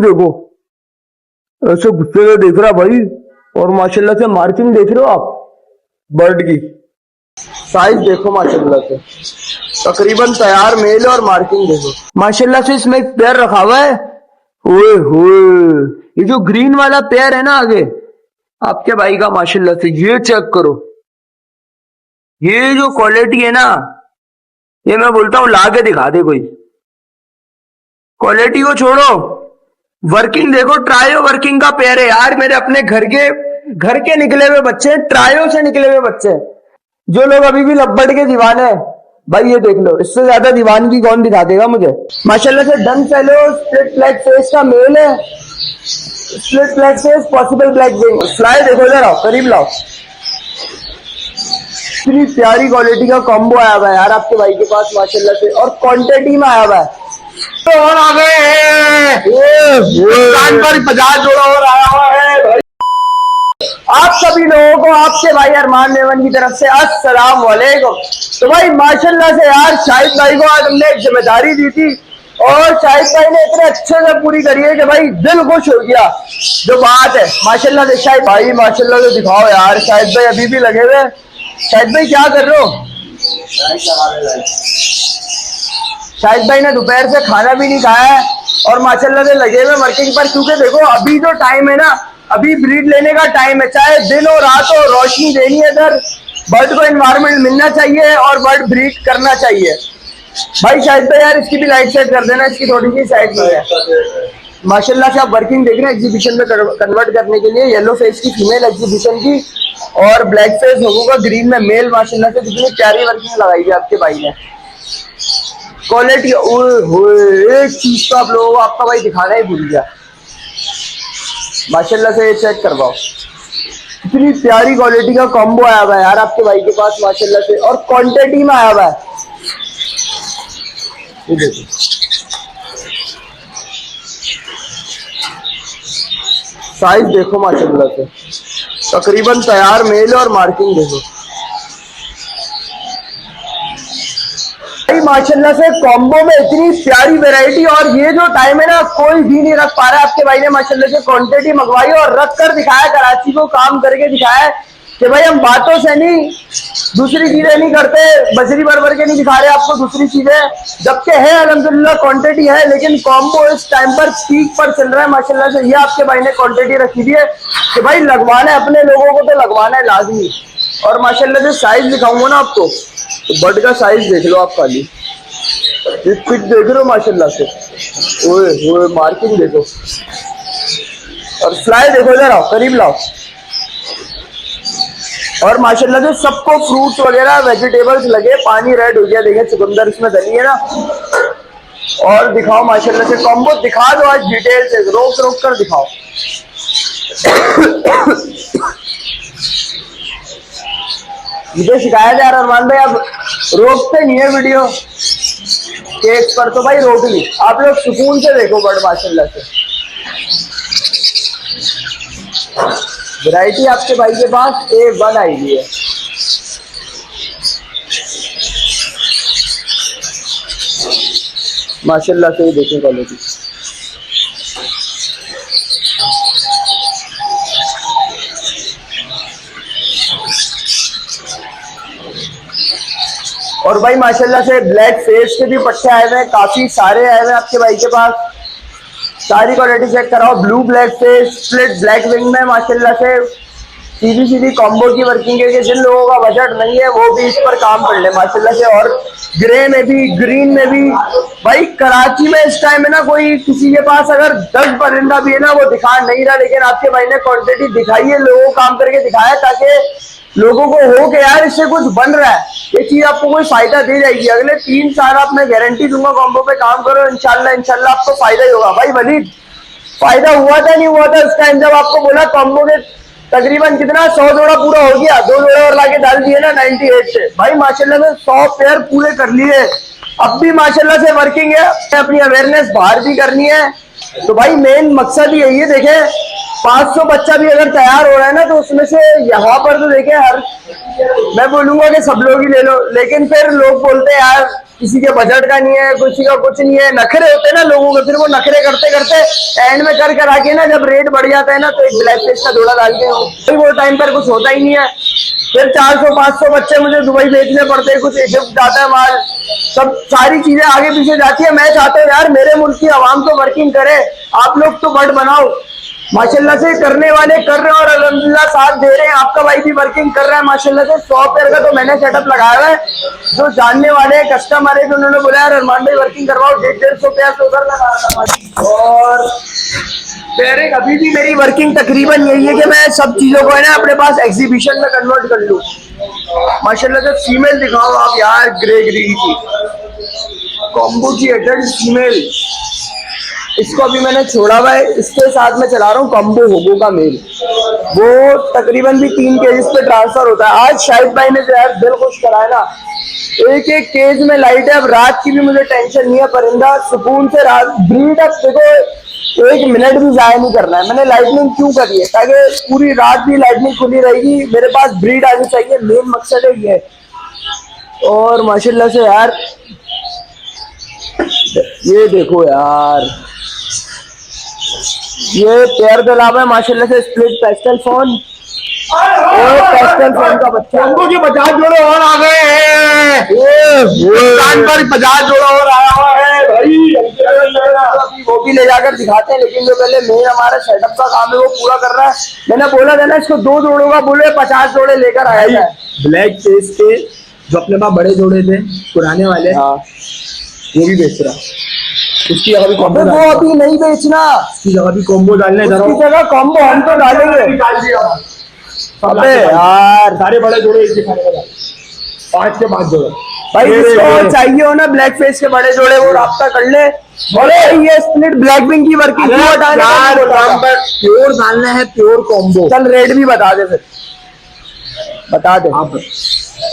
देखो ऐसे गुस्से में देख रहा भाई। और माशाल्लाह से मार्किंग देख रहे हो आप बर्ड की। साइज देखो माशाल्लाह से, तकरीबन तैयार मेल है। और मार्किंग देखो माशाल्लाह से, इसमें एक पेयर रखा हुआ है। ओए होए, ये जो ग्रीन वाला पेयर है ना आगे आपके भाई का, माशाल्लाह से ये चेक करो। ये जो क्वालिटी है ना, ये मैं बोलता हूँ ला के दिखा दे कोई। क्वालिटी को छोड़ो, वर्किंग देखो। ट्रायो वर्किंग का पेयर है यार। मेरे अपने घर के निकले हुए बच्चे, ट्रायो से निकले हुए बच्चे, जो लोग अभी भी लब्बड़ के दीवाने हैं भाई, ये देख लो। इससे ज्यादा दीवानगी कौन दिखा देगा मुझे। माशाल्लाह से done fellow split black face का मेल है। Split black face, possible black wing. Fly देखो जरा, करीब लाओ। इतनी प्यारी क्वालिटी का कॉम्बो आया हुआ है यार आपके भाई के पास माशाल्लाह से, और क्वांटिटी में आया हुआ है। तो और आ गए दुकान पर 50 जोड़ा और आया हुआ है भाई। आप सभी लोगों को आपके भाई अरमान मेमन की तरफ से अस्सलाम वालेकुम। तो भाई माशाल्लाह से यार, शाहिद भाई को आज हमने एक जिम्मेदारी दी थी और शाहिद भाई ने इतने अच्छे से पूरी करी है कि भाई दिल खुश हो गया। जो बात है माशाल्लाह से, शाहिद भाई माशाल्लाह से दिखाओ यार। शाहिद भाई अभी भी लगे हुए। शाहिद भाई क्या कर रहे हो? शाहिद भाई ने दोपहर से खाना भी नहीं खाया है और माशाल्लाह से लगे हुए वर्किंग पर। क्योंकि देखो अभी जो टाइम है ना, अभी ब्रीड लेने का टाइम है। चाहे दिन हो रात हो, रोशनी देनी है इधर। बर्ड को एनवायरमेंट मिलना चाहिए और बर्ड ब्रीड करना चाहिए। भाई शाहिद भाई यार, इसकी भी लाइट सेट कर देना, इसकी थोड़ी सी साइड में है। माशाल्लाह से आप वर्किंग देख रहे हैं एग्जीबिशन में कन्वर्ट करने के लिए। येलो फेस की फीमेल एग्जीबिशन की और ब्लैक फेस होगा ग्रीन में मेल। माशाल्लाह से कितनी प्यारी वर्किंग लगाई है आपके भाई ने। क्वालिटी, एक चीज तो आप लोगों को आपका भाई दिखाना ही भूल गया। माशाल्लाह से ये चेक करवाओ, इतनी प्यारी क्वालिटी का कॉम्बो आया हुआ है यार आपके भाई के पास माशाल्लाह से, और क्वांटिटी में आया हुआ है। ये देखो साइज देखो माशाल्लाह से, तकरीबन तैयार मेल है। और मार्किंग देखो माशाल्लाह से, कॉम्बो में इतनी प्यारी वैरायटी। और ये जो टाइम है ना, कोई भी नहीं रख पा रहा है। आपके भाई ने माशाल्लाह से क्वांटिटी मंगवाई और रख कर दिखाया, कराची को काम करके दिखाया कि भाई हम बातों से नहीं, दूसरी चीजें नहीं करते, बजरी भर के नहीं दिखा रहे आपको दूसरी चीजें। जबकि है अल्हम्दुलिल्लाह क्वांटिटी है, लेकिन कॉम्बो इस टाइम पर पीक पर चल रहा है माशाल्लाह से। ये आपके भाई ने क्वांटिटी रखी हुई है कि भाई लगवाना है अपने लोगों को, तो लगवाना है लाजमी। और माशाल्लाह से साइज दिखाऊंगा ना आपको, तो बर्ड का साइज देख लो आप खाली। फिट देख रहे हो माशाल्लाह से, ओए मार्किंग देखो। और फ्लाई देखो जरा, करीब लाओ। और माशाल्लाह से सबको फ्रूट्स वगैरह वेजिटेबल्स लगे। पानी रेड हो गया, देखें चुकंदर इसमें डली है ना। और दिखाओ माशाल्लाह से कॉम्बो दिखा दो आज डिटेल से, रोक कर दिखाओ। मुझे शिकायत है यार अरमान भाई, अब रोकते नहीं है वीडियो केक पर, तो भाई रोक ली। आप लोग सुकून से देखो बर्ड माशाल्लाह से। वैरायटी आपके भाई के पास A1 आई हुई है। माशाल्लाह से देखो क्वालिटी। और भाई माशाल्लाह से ब्लैक फेस के भी पट्टे आए हुए हैं, काफी सारे आए हुए हैं आपके भाई के पास। सारी क्वालिटी चेक कराओ। Blue black face, split black wing में माशाल्लाह से सीधी कॉम्बो की वर्किंग है कि जिन लोगों का बजट नहीं है वो भी इस पर काम कर ले माशाल्लाह से। और ग्रे में भी, ग्रीन में भी। भाई कराची में इस टाइम है ना, कोई किसी के पास अगर 10 परिंदा भी है ना, वो दिखा नहीं रहा, लेकिन आपके भाई ने क्वांटिटी दिखाई है, लोगों को काम करके दिखाया, ताकि लोगों को हो कि यार इससे कुछ बन रहा है, ये चीज आपको कोई फायदा दे जाएगी। अगले 3 साल आप, मैं गारंटी दूंगा, कॉम्बो पे काम करो, इंशाल्लाह आपको फायदा ही होगा। भाई वलीद, फायदा हुआ था नहीं हुआ था उस टाइम जब आपको बोला कॉम्बो के तकरीबन कितना 100 जोड़ा पूरा हो गया, 2 जोड़ा और लाके डाल दिए ना 98 से। भाई माशाल्लाह से 100 पेयर पूरे कर लिए। अब भी माशाल्लाह से वर्किंग है, अपनी अवेयरनेस बाहर भी करनी है। तो भाई मेन मकसद ही यही है। देखे 500 बच्चा भी अगर तैयार हो रहा है ना, तो उसमें से यहाँ पर तो देखे हर, मैं बोलूंगा कि सब लोग ही ले लो, लेकिन फिर लोग बोलते हैं यार किसी के बजट का नहीं है, किसी का कुछ नहीं है। नखरे होते हैं ना लोगों के, फिर वो नखरे करते करते एंड में कर आके ना जब रेट बढ़ जाता है ना तो एक ब्लैक फेस का जोड़ा डालते हो, फिर वो टाइम पर कुछ होता ही नहीं है। फिर 400-500 बच्चे मुझे दुबई भेजने पड़ते हैं, कुछ इजिप्ट जाता है माल, सब सारी चीजें आगे पीछे जाती है। मैं चाहता हूँ यार मेरे मुल्क की आवाम तो वर्किंग करे, आप लोग तो बट बनाओ। माशाल्लाह से करने वाले कर रहे हैं और अल्हम्दुलिल्लाह साथ दे रहे हैं। आपका भाई भी वर्किंग कर रहा है माशाल्लाह से। 100 पेयर का तो मैंने सेटअप लगाया हुआ है। जो जानने वाले हैं कस्टमर है तो उन्होंने बोला यार अरमान भाई वर्किंग करवाओ, 150-150 पेयर तो उधर लगा था। और पेयरिंग अभी भी मेरी वर्किंग तकरीबन यही है कि मैं सब चीजों को है ना अपने पास एग्जीबिशन में कन्वर्ट कर लूँ। माशाल्लाह से फीमेल दिखाओ आप यार, ग्रे ग्रीन की कॉम्बो की एडल्ट फीमेल, इसको अभी मैंने छोड़ा हुआ है। इसके साथ में चला रहा हूँ कॉम्बो होगो का मेल, वो तकरीबन भी 3 केजेस पे ट्रांसफर होता है। आज शाहिद भाई ने जो यार दिल खुश कराया ना, एक एक केज में लाइट है। अब रात की भी मुझे टेंशन नहीं है, परिंदा सुकून से रात ब्रीड। अब देखो 1 मिनट भी जाया नहीं करना है। मैंने लाइटनिंग क्यों करी है, ताकि पूरी रात भी लाइटनिंग खुली रहेगी, मेरे पास ब्रीड आनी चाहिए, मेन मकसद है ये। और माशाल्लाह से यार ये देखो यार, ये पेयर के अलावा माशाल्लाह से स्प्लिट पेस्टल फोन और पेस्टल फोन का बच्चा के 50 जोड़े और आ गए हैं। दुकान पर 50 जोड़ा और आया हुआ है भाई, वो भी ले जाकर दिखाते हैं। लेकिन जो पहले मेन हमारा सेटअप का काम है वो पूरा कर रहा है। मैंने बोला था ना इसको 2 जोड़ों का, बोले 50 जोड़े लेकर आया है। ब्लैक फेस के जो अपने पास बड़े जोड़े थे पुराने वाले, हाँ वो भी बेच रहा। उसकी जगह भी कॉम्बो, वो अभी नहीं बेचना, उसकी जगह भी कॉम्बो डालने, उसकी जगह कॉम्बो हम तो डालेंगे। अबे यार सारे बड़े जोड़े एक दिखाने का, 5 के 5 जोड़े भाई, जिसको चाहिए हो ना ब्लैक फेस के बड़े जोड़े वो राब्ता कर ले। बोले ये स्प्लिट ब्लैक विंग की वर्किंग प्योर डालना है, प्योर कॉम्बो। चल रेट भी बता दे, फिर बता दे आप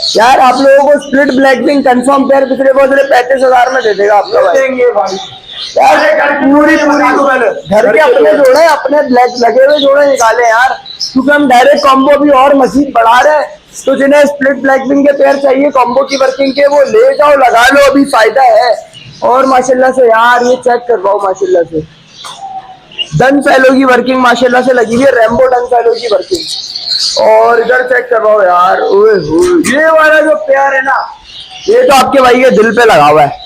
यार। आप लोगों को split black wing confirm pair पिछले बहुत 35,000 में दे देगा आपका भाई यार। पूरी घर के अपने जोड़े, अपने ब्लैक लगे हुए जोड़े निकाले यार, क्योंकि हम डायरेक्ट कॉम्बो भी और मजीद बढ़ा रहे हैं। तो जिन्हें स्प्लिट ब्लैक विंग के पेयर चाहिए कॉम्बो की वर्किंग के, वो ले जाओ, लगा लो, अभी फायदा है। और माशाल्लाह से यार ये चेक करवाओ, माशाल्लाह से डन फैलो की वर्किंग माशाल्लाह से लगी हुई है, रेम्बो डन फैलो की वर्किंग। और इधर चेक करवाओ यार, ओए होए, ये वाला जो पेयर है ना, ये तो आपके भाई के दिल पे लगा हुआ है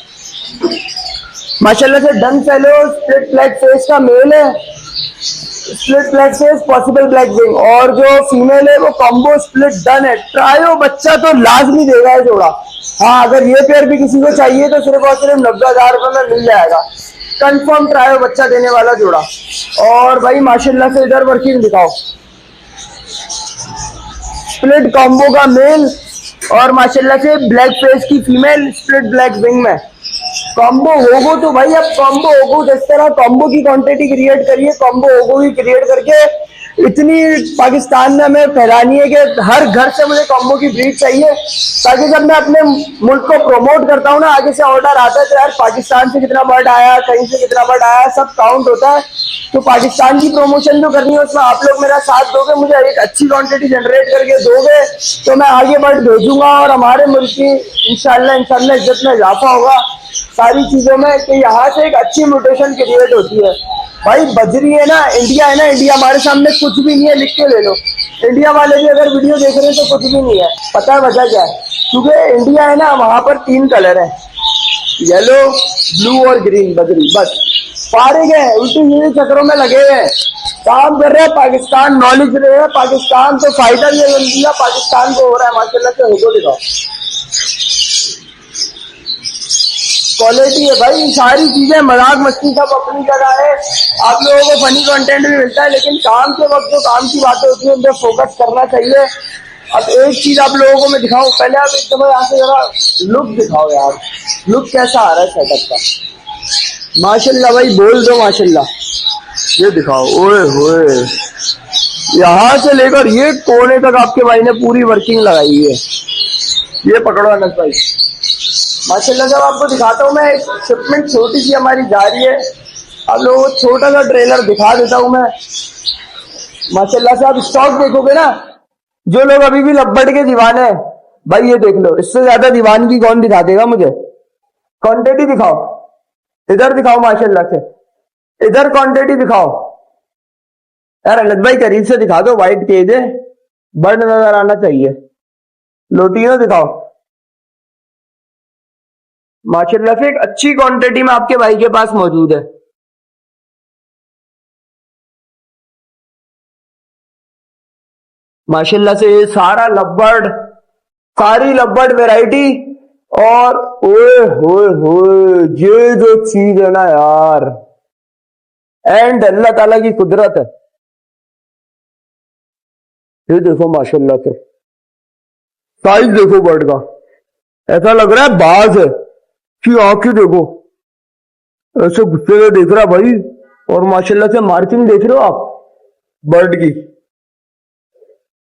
माशाल्लाह से। डन फैलो स्प्लिट ब्लैक फेस का मेल है, split black face possible black wing, और जो फीमेल है वो कॉम्बो स्प्लिट डन है। ट्रायो बच्चा तो लाजमी देगा है जोड़ा। हाँ अगर ये पेयर भी किसी को चाहिए तो सिर्फ और सिर्फ 90,000 रुपए में मिल जाएगा, कंफर्म ट्रायो बच्चा देने वाला जोड़ा। और भाई माशाल्लाह से इधर वर्किंग दिखाओ, स्प्लिट कॉम्बो का मेल और माशाल्लाह से ब्लैक फेस की फीमेल स्प्लिट ब्लैक विंग में कॉम्बो होगो। तो भाई अब कॉम्बो होगो, जिस तरह कॉम्बो की क्वांटिटी क्रिएट करिए, कॉम्बो होगो ही क्रिएट करके इतनी पाकिस्तान में हमें फैलानी है कि हर घर से मुझे कॉम्बो की ब्रीड चाहिए, ताकि जब मैं अपने मुल्क को प्रमोट करता हूँ ना, आगे से ऑर्डर आता है तो यार पाकिस्तान से कितना बर्ड आया, कहीं से कितना बर्ड आया, सब काउंट होता है। तो पाकिस्तान की प्रमोशन जो करनी है उसमें आप लोग मेरा साथ दोगे, मुझे एक अच्छी क्वांटिटी जनरेट करके दोगे तो मैं आगे बर्ड भेजूंगा और हमारे मुल्क की इंशाल्लाह इज्जत में इजाफा होगा सारी चीजों में, कि यहाँ से एक अच्छी म्यूटेशन क्रिएट होती है। भाई बजरी है ना, इंडिया है ना, इंडिया हमारे सामने कुछ भी नहीं है, लिख के ले लो। इंडिया वाले भी अगर वीडियो देख रहे हैं तो कुछ भी नहीं है। पता है वजह क्या है? क्योंकि इंडिया है ना, वहां पर 3 कलर है, येलो, ब्लू और ग्रीन, बजरी। बस फारिग है, उल्टी चक्रों में लगे हुए हैं, काम कर रहे हैं पाकिस्तान, नॉलेज रहे हैं पाकिस्तान, तो फायदा भी अलहमदुलिल्लाह पाकिस्तान को हो रहा है माशाल्लाह से। होगो दिखाओ, क्वालिटी है भाई, सारी चीजें मजाक मस्ती सब अपनी जगह है। आप लोगों को फनी कंटेंट भी मिलता है, लेकिन काम के वक्त जो काम की बातें होती है उन पर फोकस करना चाहिए। अब एक चीज आप लोगों को मैं दिखाऊं, पहले आप एक दफा यहाँ से जरा लुक दिखाओ यार, लुक कैसा आ रहा है सेटअप का। माशाल्लाह भाई बोल दो माशाल्लाह, ये दिखाओ, ओए होए, यहाँ से लेकर ये कोने तक आपके भाई ने पूरी वर्किंग लगाई है। ये पकड़ो अनस भाई, माशाल्लाह। जब आपको दिखाता हूँ मैं, शिपमेंट छोटी सी हमारी जा रही है, आप लोगों को छोटा सा ट्रेलर दिखा देता हूँ मैं माशाल्लाह से। आप स्टॉक देखोगे ना, जो लोग अभी भी लब्बड़ के दीवाने हैं भाई, ये देख लो, इससे ज्यादा दीवानगी कौन दिखा देगा मुझे। क्वांटिटी दिखाओ, इधर दिखाओ माशाल्लाह से, इधर क्वांटिटी दिखाओ यार। अनंत भाई करीब से दिखा दो, व्हाइट केज है, बर्ड नजर आना चाहिए। लोटियों दिखाओ माशाल्लाह से, एक अच्छी क्वांटिटी में आपके भाई के पास मौजूद है। माशाल्लाह से ये सारा लव्बर्ड, सारी लव्बर्ड वैरायटी। और ओए होए होए, ये जो चीज है ना यार, एंड अल्लाह ताला की कुदरत है। ये देखो माशाल्लाह से, साइज देखो बर्ड का, ऐसा लग रहा है बाज है कि आंखें देखो, ऐसे गुस्से में देख रहा भाई। और माशाल्लाह से मार्किंग देख रहे हो आप बर्ड की,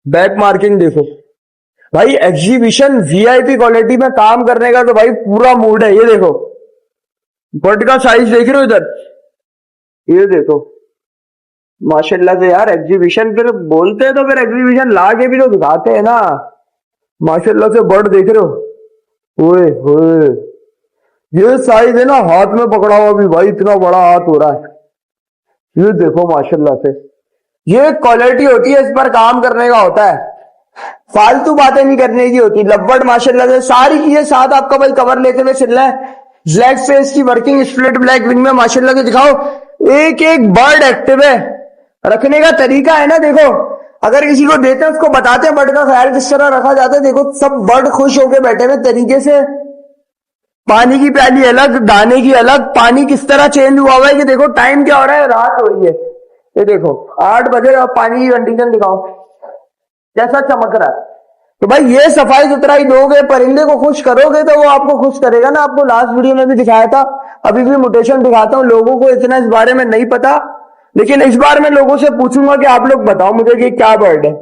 बैक मार्किंग देखो भाई। एग्जीबिशन वीआईपी क्वालिटी में काम करने का तो भाई पूरा मूड है। ये देखो बर्ड का साइज देख रहे हो इधर, ये देखो माशाल्लाह से यार। एग्जीबिशन फिर बोलते हैं तो फिर एग्जीबिशन ला के भी तो दिखाते हैं ना। माशाल्लाह से बर्ड देख रहे हो, ओए होए, ये साइज है ना, हाथ में पकड़ा हुआ भी भाई इतना बड़ा हाथ हो रहा है। ये देखो माशाल्लाह से, ये क्वालिटी होती है, इस पर काम करने का होता है, फालतू बातें नहीं करने की होती। लव्बर्ड माशाल्लाह से सारी चीजें साथ आपका भाई कवर लेते हुए चल रहा है। ब्लैक फेस की वर्किंग स्प्लिट ब्लैक विंग में माशाल्लाह से दिखाओ, एक एक बर्ड एक्टिव है। रखने का तरीका है ना, देखो अगर किसी को देते हैं उसको बताते हैं बर्ड का ख्याल किस तरह रखा जाता है। देखो सब बर्ड खुश होकर बैठे हुए तरीके से, पानी की प्याली अलग, दाने की अलग, पानी किस तरह चेंज हुआ है कि देखो टाइम क्या हो रहा है, रात हो रही है। ये देखो 8 बजे और पानी की कंडीशन दिखाओ कैसा चमक रहा है। तो भाई ये सफाई सुथराई दोगे, परिंदे को खुश करोगे तो वो आपको खुश करेगा ना। आपको लास्ट वीडियो में भी दिखाया था, अभी भी म्यूटेशन दिखाता हूं। लोगों को इतना इस बारे में नहीं पता, लेकिन इस बार मैं लोगों से पूछूंगा कि आप लोग बताओ मुझे कि क्या बर्ड है।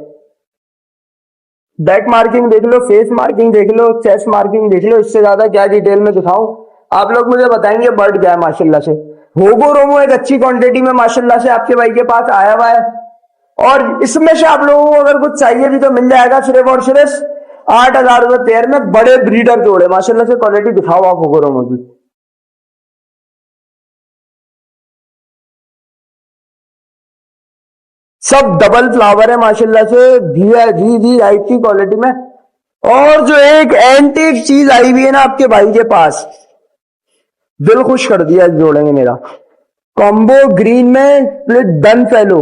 बैक मार्किंग देख लो, फेस मार्किंग देख लो, चेस्ट मार्किंग देख लो, इससे ज्यादा क्या डिटेल में दिखाऊं, आप लोग मुझे बताएंगे बर्ड क्या है। माशाल्लाह से होगो रोमो एक अच्छी क्वांटिटी में माशाल्लाह से आपके भाई के पास आया हुआ है। और इसमें से आप लोगों को अगर कुछ चाहिए भी तो मिल जाएगा, सिर्फ और सिर्फ 8,000 रुपए पेयर में बड़े ब्रीडर जोड़े। माशाल्लाह से क्वालिटी दिखाओ आप होगो रोमो की। सब डबल फ्लावर है माशाल्लाह से, वी क्वालिटी में। और जो एक एंटीक चीज आई हुई है ना आपके भाई के पास, दिल खुश कर दिया इस जोड़े में मेरा। कॉम्बो ग्रीन में split done fellow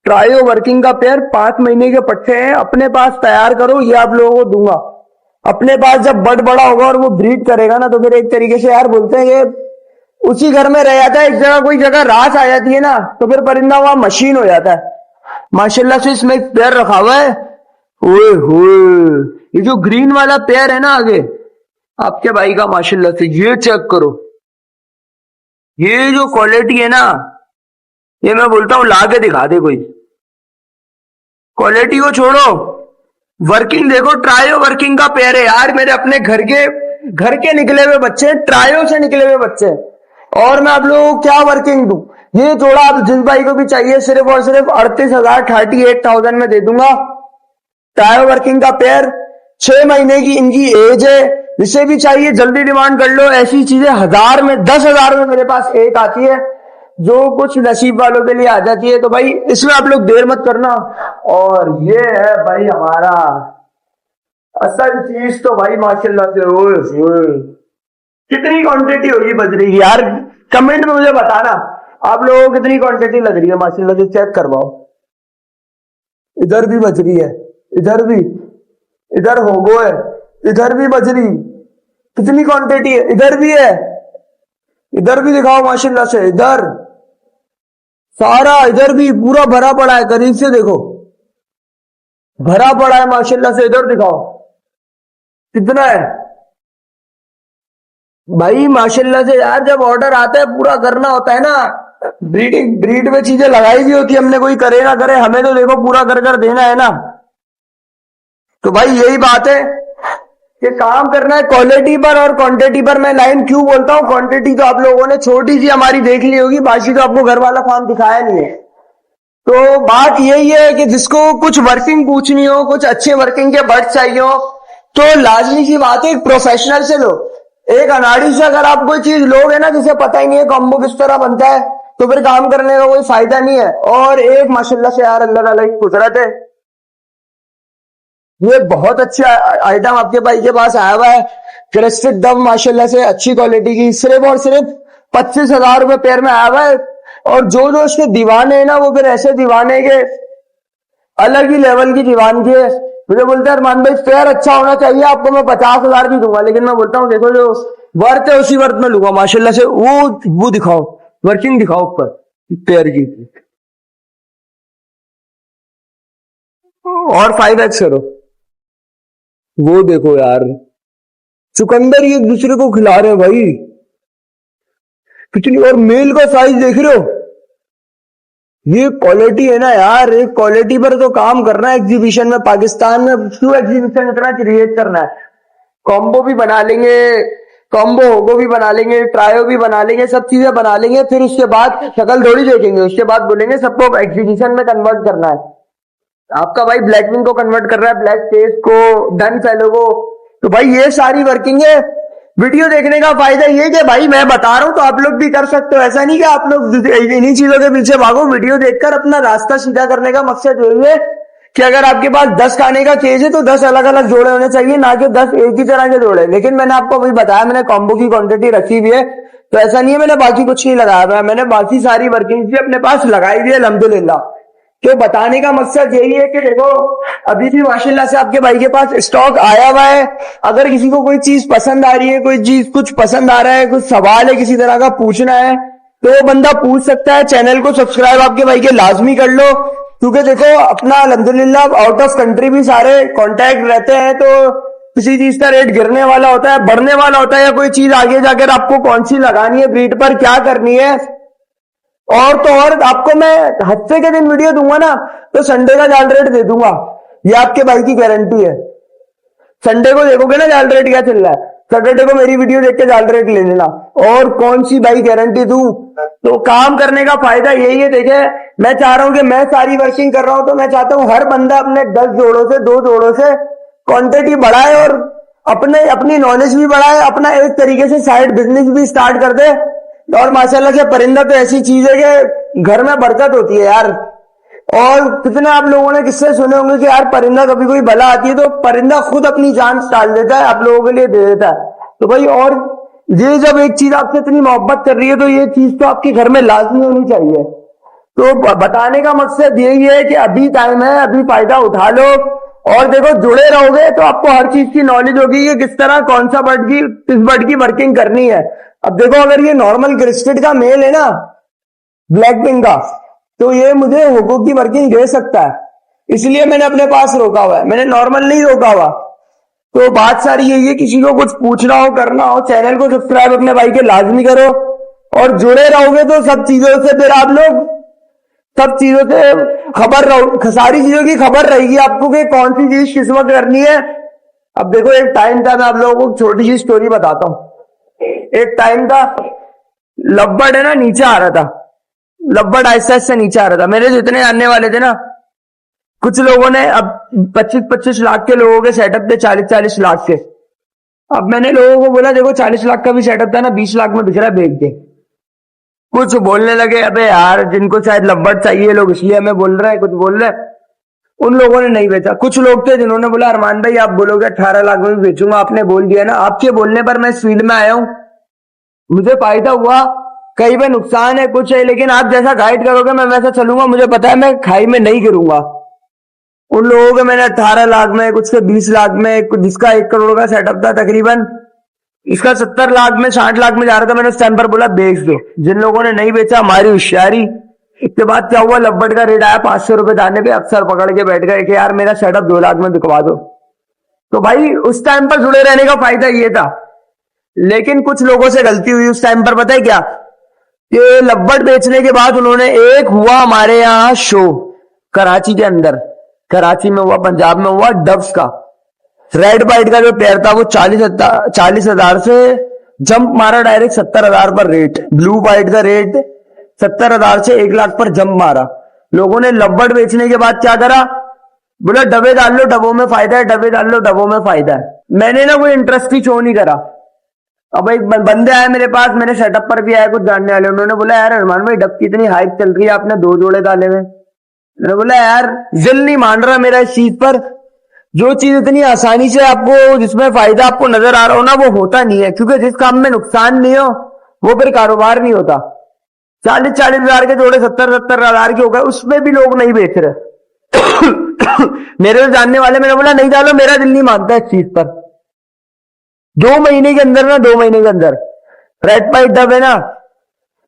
trio working का पेयर, 5 महीने के पट्टे हैं, अपने पास तैयार करो, ये आप लोगों को दूंगा। अपने पास जब बर्ड बड़ा होगा और वो ब्रीड करेगा ना, तो फिर एक तरीके से यार बोलते हैं ये उसी घर में रह जाता है। एक जगह कोई जगह रास आ जाती है ना, तो फिर परिंदा वहां मशीन हो जाता है। माशाल्लाह से इसमें एक पेयर रखा हुआ है, ओए होए, ये जो ग्रीन वाला पेयर है ना आगे आपके भाई का, माशाल्लाह से ये चेक करो। ये जो क्वालिटी है ना, ये मैं बोलता हूं ला के दिखा दे कोई। क्वालिटी को छोड़ो, वर्किंग देखो, ट्रायो वर्किंग का पेयर है यार। मेरे अपने घर के निकले हुए बच्चे, ट्रायो से निकले हुए बच्चे, और मैं आप लोगों को क्या वर्किंग दूं। ये जोड़ा आप जिस भाई को भी चाहिए सिर्फ और सिर्फ 38,000 में दे दूंगा। ट्रायो वर्किंग का पेयर, 6 महीने की इनकी एज है। जिसे भी चाहिए जल्दी डिमांड कर लो। ऐसी चीजें 1000 में 10,000 में मेरे पास एक आती है, जो कुछ नसीब वालों के लिए आ जाती है। तो भाई इसमें आप लोग देर मत करना। और ये है भाई हमारा असल चीज, तो भाई माशाल्लाह से ओए कितनी क्वांटिटी होगी बजरी की यार, कमेंट में मुझे बताना आप लोगों को कितनी क्वांटिटी लग रही है। माशाल्लाह से चेक करवाओ, इधर भी बजरी है, इधर भी, इधर होगो है, इधर भी बजरी, कितनी क्वांटिटी है, इधर भी है, इधर भी दिखाओ माशाल्लाह से, इधर सारा, इधर भी पूरा भरा पड़ा है, करीब से देखो भरा पड़ा है माशाल्लाह से। इधर दिखाओ कितना है भाई माशाल्लाह से यार। जब ऑर्डर आता है पूरा करना होता है ना। ब्रीड में चीजें लगाई भी होती है हमने, कोई करे ना करे, हमें तो देखो पूरा कर देना है ना। तो भाई यही बात है कि काम करना है क्वालिटी पर और क्वांटिटी पर। मैं लाइन क्यों बोलता हूँ, क्वांटिटी तो आप लोगों ने छोटी सी हमारी देख ली होगी, बाकी तो आपको घर वाला फार्म दिखाया नहीं है। तो बात यही है कि जिसको कुछ वर्किंग पूछनी हो, कुछ अच्छे वर्किंग के बर्ड चाहिए हो, तो लाजमी सी बात है एक प्रोफेशनल से लो। एक अनाड़ी से अगर आप कोई चीज लोगे ना जिसे पता ही नहीं है कॉम्बो किस तरह बनता है, तो फिर काम करने का कोई फायदा नहीं है। और एक माशाल्लाह से यार अल्लाह ताला की कुदरत है, ये बहुत अच्छा आइटम आपके भाई के पास आया हुआ है। क्रेस्टेड डव माशाल्लाह से अच्छी क्वालिटी की, सिर्फ और सिर्फ 25,000 रुपए पेयर में आया हुआ है। और जो जो इसके दीवाने हैं ना, वो फिर ऐसे दीवाने के अलग ही लेवल की दीवानगी है। मुझे बोलते हैं अरमान भाई फेयर अच्छा होना चाहिए, आपको मैं 50,000 भी दूंगा, लेकिन मैं बोलता हूँ देखो जो वर्थ है उसी वर्थ में लूंगा माशाल्लाह से। वो दिखाओ, वर्किंग दिखाओ ऊपर पेयर की, और 5x करो। वो देखो यार, चुकंदर ही एक दूसरे को खिला रहे हैं भाई कितनी। और मेल का साइज देख रहे हो, ये क्वालिटी है ना यार, एक क्वालिटी पर तो काम करना है एग्जीबिशन में। पाकिस्तान में क्यों एग्जीबिशन इतना क्रिएट करना है, कॉम्बो भी बना लेंगे, कॉम्बो होगो भी बना लेंगे, ट्रायो भी बना लेंगे, सब चीजें बना लेंगे, फिर उसके बाद शक्ल थोड़ी देखेंगे, उसके बाद बोलेंगे सबको एग्जीबिशन में कन्वर्ट करना है। आपका भाई ब्लैकविंग को कन्वर्ट कर रहा है, ब्लैक फेस को, डन फेलो को। तो भाई ये सारी वर्किंग है। वीडियो देखने का फायदा ये कि भाई मैं बता रहा हूं तो आप लोग भी कर सकते हो। ऐसा नहीं कि आप लोग इन्हीं चीजों के पीछे भागो। वीडियो देखकर अपना रास्ता सीधा करने का मकसद यही है कि अगर आपके पास 10 खाने का केज है तो 10 अलग अलग जोड़े होने चाहिए, ना कि 10 एक ही तरह के जोड़े। लेकिन मैंने आपको वही बताया, मैंने कॉम्बो की क्वांटिटी रखी हुई है, तो ऐसा नहीं है मैंने बाकी कुछ नहीं लगाया हुआ है। मैंने बाकी सारी वर्किंग भी अपने पास लगाई हुई है अल्हम्दुलिल्लाह। तो बताने का मकसद यही है कि देखो अभी भी माशाल्लाह से आपके भाई के पास स्टॉक आया हुआ है। अगर किसी को कोई चीज पसंद आ रही है, कोई चीज कुछ पसंद आ रहा है, कुछ सवाल है किसी तरह का पूछना है, तो वो बंदा पूछ सकता है। चैनल को सब्सक्राइब आपके भाई के लाजमी कर लो, क्योंकि देखो अपना अल्हम्दुलिल्लाह आउट ऑफ कंट्री भी सारे कॉन्टैक्ट रहते हैं, तो किसी चीज का रेट गिरने वाला होता है, बढ़ने वाला होता है, या कोई चीज आगे जाकर आपको कौन सी लगानी है, ब्रीड पर क्या करनी है। और तो और आपको मैं हफ्ते के दिन वीडियो दूंगा ना, तो संडे का जाल रेट दे दूंगा, ये आपके भाई की गारंटी है। संडे को देखोगे ना जाल रेट क्या चल रहा है, सैटरडे को मेरी वीडियो देख के जाल रेट ले लेना। और कौन सी भाई गारंटी दूं, तो काम करने का फायदा यही है। देखे मैं चाह रहा हूं कि मैं सारी वर्किंग कर रहा हूं, तो मैं चाहता हूं हर बंदा अपने 10 जोड़ों से 2 जोड़ों से क्वांटिटी बढ़ाए और अपनी नॉलेज भी बढ़ाए, अपना एक तरीके से साइड बिजनेस भी स्टार्ट कर दे। और माशाल्लाह से परिंदा तो ऐसी चीज है कि घर में बरकत होती है यार। और कितने आप लोगों ने किससे सुने होंगे कि यार परिंदा कभी कोई बला आती है तो परिंदा खुद अपनी जान डाल देता है, आप लोगों के लिए दे देता है। तो भाई और ये जब एक चीज आपसे इतनी मोहब्बत कर रही है, तो ये चीज तो आपके घर में लाजमी होनी चाहिए। तो बताने का मकसद यही है कि अभी टाइम है, अभी फायदा उठा लो। और देखो जुड़े रहोगे तो आपको हर चीज की नॉलेज होगी कि किस तरह कौन सा बर्ड की किस बर्ड की वर्किंग करनी है। अब देखो अगर ये नॉर्मल क्रिस्टेड का मेल है ना, ब्लैक विंग का, तो ये मुझे होगो की वर्किंग दे सकता है, इसलिए मैंने अपने पास रोका हुआ है, मैंने नॉर्मल नहीं रोका हुआ। तो बात सारी यही है, किसी को कुछ पूछना हो, करना हो, चैनल को सब्सक्राइब अपने भाई के लाजमी करो। और जुड़े रहोगे तो सब चीजों से फिर आप लोग सब चीजों से खबर रहो, सारी चीजों की खबर रहेगी आपको कि कौन सी चीज किस वक्त करनी है। अब देखो एक टाइम था, मैं आप लोगों को छोटी सी स्टोरी बताता हूँ। एक टाइम था, लब्बड़ है ना नीचे आ रहा था, लब्बड़ आहिस्ता आहिस्ता नीचे आ रहा था। मेरे जितने जानने वाले थे ना, कुछ लोगों ने अब 25-25 लाख के लोगों के सेटअप थे, 40-40 लाख के। अब मैंने लोगों को बोला देखो 40 लाख का भी सेटअप था ना, 20 लाख में बिक रहा है, बेच दे। कुछ बोलने लगे अबे यार जिनको शायद लब्बड़ चाहिए लोग इसलिए हमें बोल रहे हैं, कुछ बोल रहे हैं। उन लोगों ने नहीं बेचा। कुछ लोग थे जिन्होंने बोला अरमान भाई आप बोलोगे 18 लाख में भी बेचूंगा, आपने बोल दिया ना। आपके बोलने पर मैं इस फील्ड में आया हूं, मुझे फायदा हुआ, कहीं पे नुकसान है कुछ है, लेकिन आप जैसा गाइड करोगे मैं वैसा चलूंगा। मुझे पता है मैं खाई में नहीं गिरूंगा। उन लोगों के मैंने 18 लाख में, कुछ के 20 लाख में, जिसका 1 करोड़ का सेटअप था तकरीबन, इसका 70 लाख में 60 लाख में जा रहा था। मैंने उस टाइम पर बोला बेच दो। जिन लोगों ने नहीं बेचा हमारी होशियारी। इसके बाद क्या हुआ, लब्बड़ का रेट आया 500 रुपए दाने पे। अफसर पकड़ के बैठ गए कि यार मेरा सेटअप 2 लाख में बिकवा दो। तो भाई उस टाइम पर जुड़े रहने का फायदा ये था। लेकिन कुछ लोगों से गलती हुई उस टाइम पर, पता है क्या, कि लब्बड़ बेचने के बाद उन्होंने, एक हुआ हमारे यहाँ शो कराची के अंदर, कराची में हुआ, पंजाब में हुआ, डब्स का रेड बाइट का जो पेयर था वो 40,000 से जंप मारा डायरेक्ट 70,000 पर रेट। ब्लू बाइट का रेट 70,000 से 1 लाख पर जंप मारा। लोगों ने लब्बड़ बेचने के बाद क्या करा, बोला डबे डाल लो डबों में फायदा है, डबे डाल लो डबों में फायदा है। मैंने ना कोई इंटरेस्ट ही शो नहीं करा। अब एक बंदे आए मेरे पास, मेरे सेटअप पर भी आए कुछ जानने वाले, उन्होंने बोला यार अरमान भाई डब की इतनी हाइप चल रही है, आपने 2 जोड़े डाले हुए। मैंने बोला यार दिल नहीं मान रहा मेरा इस चीज पर। जो चीज इतनी आसानी से आपको, जिसमें फायदा आपको नजर आ रहा हो ना, वो होता नहीं है, क्योंकि जिस काम में नुकसान नहीं हो वो फिर कारोबार नहीं होता। 40-40 हजार के जोड़े 70-70 हजार के हो गए, उसमें भी लोग नहीं बेच रहे। मेरे तो जानने वाले, मैंने बोला नहीं डालो, मेरा दिल नहीं मानता इस चीज पर। 2 महीने के अंदर ना, 2 महीने के अंदर रेड पाइट डब है ना,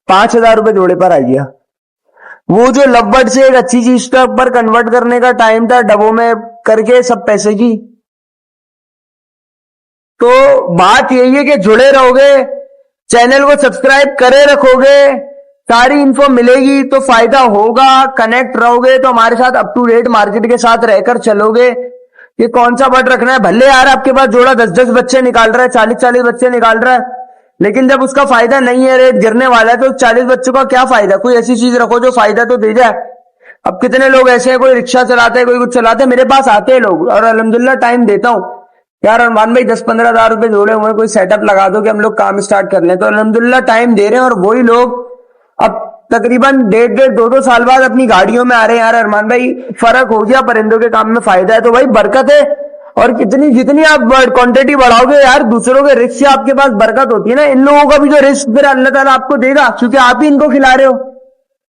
5,000 रुपए जोड़े पर आ गया। वो जो लवबर्ड से एक अच्छी चीज पर कन्वर्ट करने का टाइम था, डबों में करके सब पैसे की। तो बात यही है कि जुड़े रहोगे, चैनल को सब्सक्राइब करे रखोगे, सारी इन्फो मिलेगी तो फायदा होगा। कनेक्ट रहोगे तो हमारे साथ अप टू डेट मार्केट के साथ रहकर चलोगे। ये कौन सा बट रखना है, भले यार आपके पास जोड़ा 10-10 बच्चे निकाल रहा है, 40-40 बच्चे निकाल रहा है, लेकिन जब उसका फायदा नहीं है, रेट गिरने वाला है, तो 40 बच्चों का क्या फायदा। कोई ऐसी चीज रखो जो फायदा तो दे जाए। अब कितने लोग ऐसे हैं, कोई रिक्शा चलाते हैं, कोई कुछ चलाते हैं, मेरे पास आते हैं लोग और अल्हम्दुलिल्लाह टाइम देता हूं। यार अरमान भाई 10-15 हजार रुपए जोड़े हुए, कोई सेटअप लगा दो कि हम लोग काम स्टार्ट कर लें, तो अल्हम्दुलिल्लाह टाइम दे रहे हैं। और वही लोग अब तकरीबन 1.5-2 साल बाद अपनी गाड़ियों में आ रहे हैं। यार अरमान भाई फर्क हो गया, परिंदों के काम में फायदा है, तो भाई बरकत है। और कितनी जितनी आप क्वांटिटी बढ़ाओगे यार, दूसरों के रिस्क से आपके पास बरकत होती है ना, इन लोगों का भी जो रिस्क फिर अल्लाह ताला आपको देगा, क्योंकि आप ही इनको खिला रहे हो।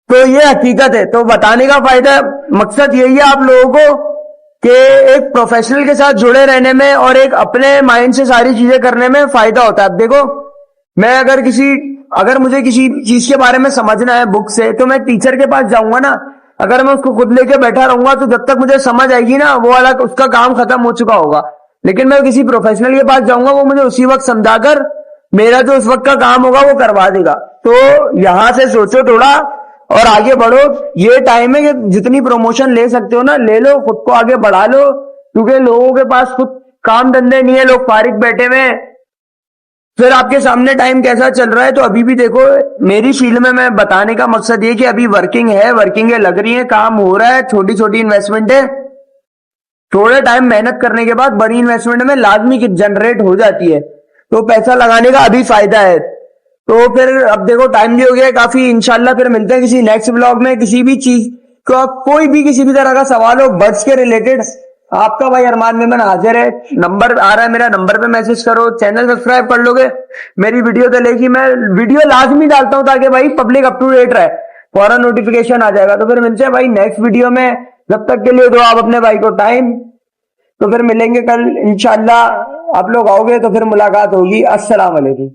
तो ये हकीकत है। तो बताने का फायदा, मकसद यही है आप लोगों को कि एक प्रोफेशनल के साथ जुड़े रहने में और एक अपने माइंड से सारी चीजें करने में फायदा होता है। अब देखो, मैं अगर मुझे किसी चीज के बारे में समझना है बुक से, तो मैं टीचर के पास जाऊंगा ना। अगर मैं उसको खुद लेके बैठा रहूंगा तो जब तक मुझे समझ आएगी ना, वो वाला उसका काम खत्म हो चुका होगा। लेकिन मैं किसी प्रोफेशनल के पास जाऊंगा, वो मुझे उसी वक्त समझाकर मेरा जो उस वक्त का काम होगा वो करवा देगा। तो यहां से सोचो थोड़ा और आगे बढ़ो। ये टाइम है कि जितनी प्रमोशन ले सकते हो ना ले लो, खुद को आगे बढ़ा लो, क्योंकि लोगों के पास खुद काम धंधे नहीं है, लोग फारिग बैठे हुए हैं। फिर आपके सामने टाइम कैसा चल रहा है, तो अभी भी देखो, मेरी फील्ड में मैं बताने का मकसद ये कि अभी वर्किंग है लग रही है, काम हो रहा है, छोटी छोटी इन्वेस्टमेंट है। थोड़े टाइम मेहनत करने के बाद बड़ी इन्वेस्टमेंट में लाजमी जनरेट हो जाती है, तो पैसा लगाने का अभी फायदा है। तो फिर अब देखो टाइम भी हो गया है काफी, इंशाल्लाह फिर मिलते हैं किसी नेक्स्ट ब्लॉग में। किसी भी चीज का, कोई भी किसी भी तरह का सवाल हो बर्ड्स के रिलेटेड, आपका भाई अरमान मेमन हाजिर है। नंबर आ रहा है मेरा, नंबर पे मैसेज करो, चैनल सब्सक्राइब कर लोगे, मेरी वीडियो चलेगी। मैं वीडियो लाजमी डालता हूं ताकि भाई पब्लिक अप टू डेट रहे, फौरन नोटिफिकेशन आ जाएगा। तो फिर मिलते हैं भाई नेक्स्ट वीडियो में, जब तक के लिए दो आप अपने भाई को टाइम। तो फिर मिलेंगे कल इंशाल्लाह, आप लोग आओगे तो फिर मुलाकात होगी। अस्सलाम वालेकुम।